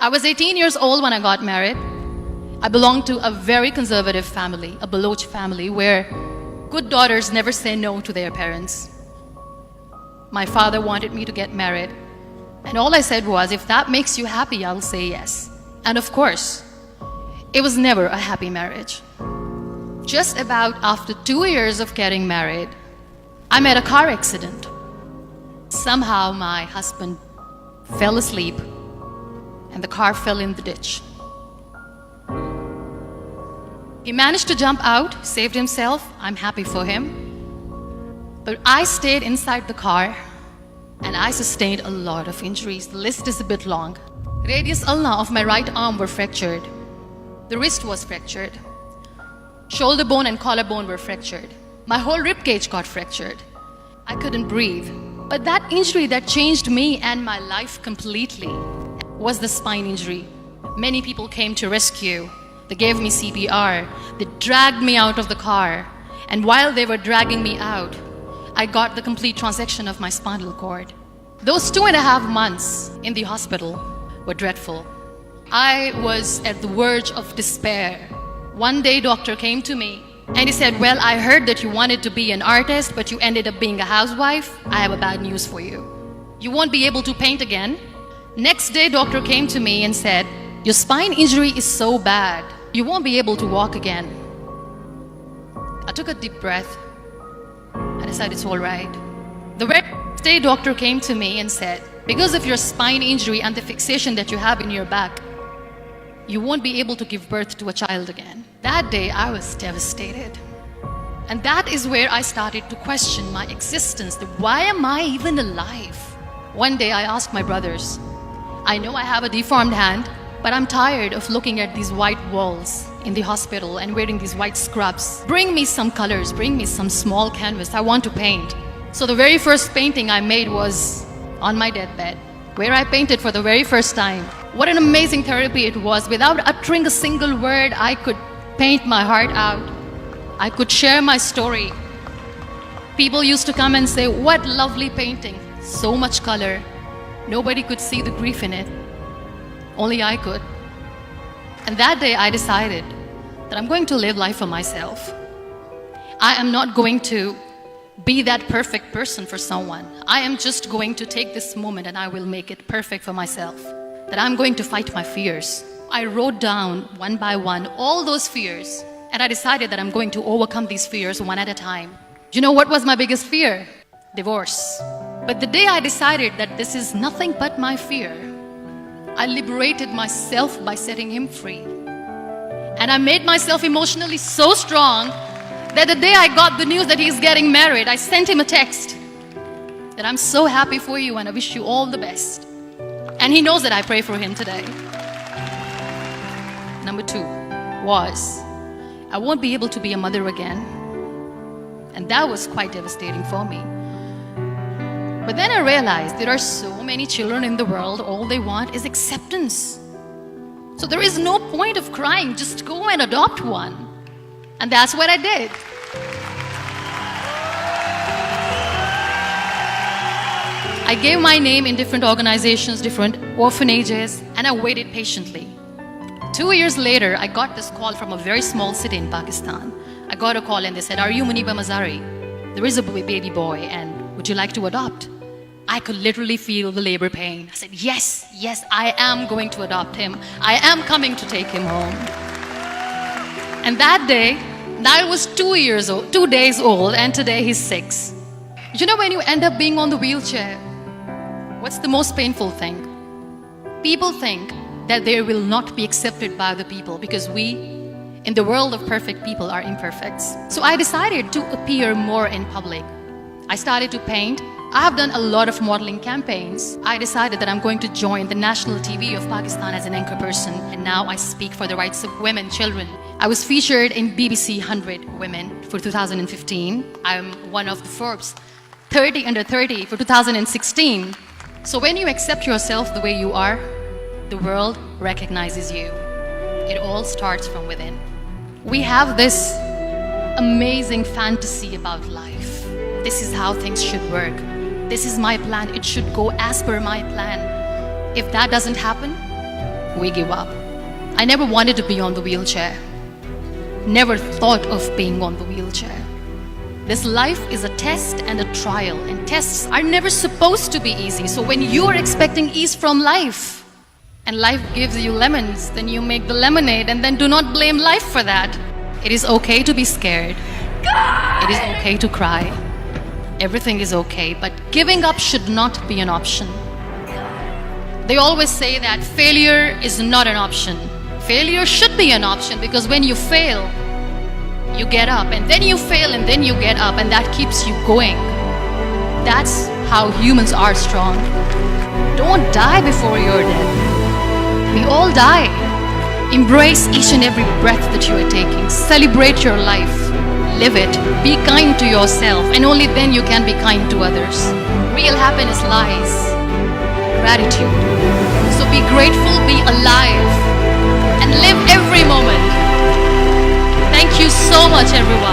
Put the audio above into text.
I was 18 years old when I got married. I belonged to a very conservative family, a Baloch family, where good daughters never say no to their parents. My father wanted me to get married, and all I said was, if that makes you happy, I'll say yes. And of course, it was never a happy marriage. Just about after 2 years of getting married, I met a car accident. Somehow my husband fell asleep and the car fell in the ditch. He managed to jump out, saved himself. I'm happy for him. But I stayed inside the car and I sustained a lot of injuries. The list is a bit long. Radius ulna of my right arm were fractured. The wrist was fractured. Shoulder bone and collarbone were fractured. My whole rib cage got fractured. I couldn't breathe. But that injury that changed me and my life completely was the spine injury. Many people came to rescue. They gave me CPR. They dragged me out of the car. And while they were dragging me out, I got the complete transection of my spinal cord. Those 2.5 months in the hospital were dreadful. I was at the verge of despair. One day, doctor came to me and he said, well, I heard that you wanted to be an artist, but you ended up being a housewife. I have a bad news for you. You won't be able to paint again. Next day, doctor came to me and said, your spine injury is so bad, you won't be able to walk again. I took a deep breath. I decided it's all right. The very next day, doctor came to me and said, because of your spine injury and the fixation that you have in your back, you won't be able to give birth to a child again. That day, I was devastated. And that is where I started to question my existence. Why am I even alive? One day, I asked my brothers, I know I have a deformed hand, but I'm tired of looking at these white walls in the hospital and wearing these white scrubs. Bring me some colors, bring me some small canvas. I want to paint. So the very first painting I made was on my deathbed, where I painted for the very first time. What an amazing therapy it was. Without uttering a single word, I could paint my heart out. I could share my story. People used to come and say, what lovely painting, so much color. Nobody could see the grief in it. Only I could. And that day I decided that I'm going to live life for myself. I am not going to be that perfect person for someone. I am just going to take this moment and I will make it perfect for myself. That I'm going to fight my fears. I wrote down one by one all those fears, and I decided that I'm going to overcome these fears one at a time. You know what was my biggest fear? Divorce. But the day I decided that this is nothing but my fear, I liberated myself by setting him free. And I made myself emotionally so strong that the day I got the news that he's getting married, I sent him a text that I'm so happy for you and I wish you all the best. And he knows that I pray for him today. Number 2 was, I won't be able to be a mother again. And that was quite devastating for me. But then I realized there are so many children in the world, all they want is acceptance. So there is no point of crying, just go and adopt one. And that's what I did. I gave my name in different organizations, different orphanages, and I waited patiently. 2 years later, I got this call from a very small city in Pakistan. I got a call and they said, are you Muniba Mazari? There is a baby boy and would you like to adopt? I could literally feel the labor pain. I said, yes, I am going to adopt him. I am coming to take him home. And that day, I was 2 days old, and today he's 6. You know, when you end up being on the wheelchair, what's the most painful thing? People think that they will not be accepted by the people because we, in the world of perfect people, are imperfects. So I decided to appear more in public. I started to paint. I have done a lot of modeling campaigns. I decided that I'm going to join the national TV of Pakistan as an anchor person, and now I speak for the rights of women, children. I was featured in BBC 100 Women for 2015. I'm one of the Forbes 30 under 30 for 2016. So when you accept yourself the way you are, the world recognizes you. It all starts from within. We have this amazing fantasy about life. This is how things should work. This is my plan. It should go as per my plan. If that doesn't happen, we give up. I never wanted to be on the wheelchair. Never thought of being on the wheelchair. This life is a test and a trial, and tests are never supposed to be easy. So when you are expecting ease from life, and life gives you lemons, then you make the lemonade, and then do not blame life for that. It is okay to be scared. It is okay to cry. Everything is okay, but giving up should not be an option. They always say that failure is not an option. Failure should be an option, because when you fail, you get up, and then you fail, and then you get up, and that keeps you going. That's how humans are strong. Don't die before you're dead. We all die. Embrace each and every breath that you are taking. Celebrate your life. Live it. Be kind to yourself, and only then you can be kind to others. Real happiness lies. Gratitude. So be grateful, be alive, and live every moment. Thank you so much, everyone.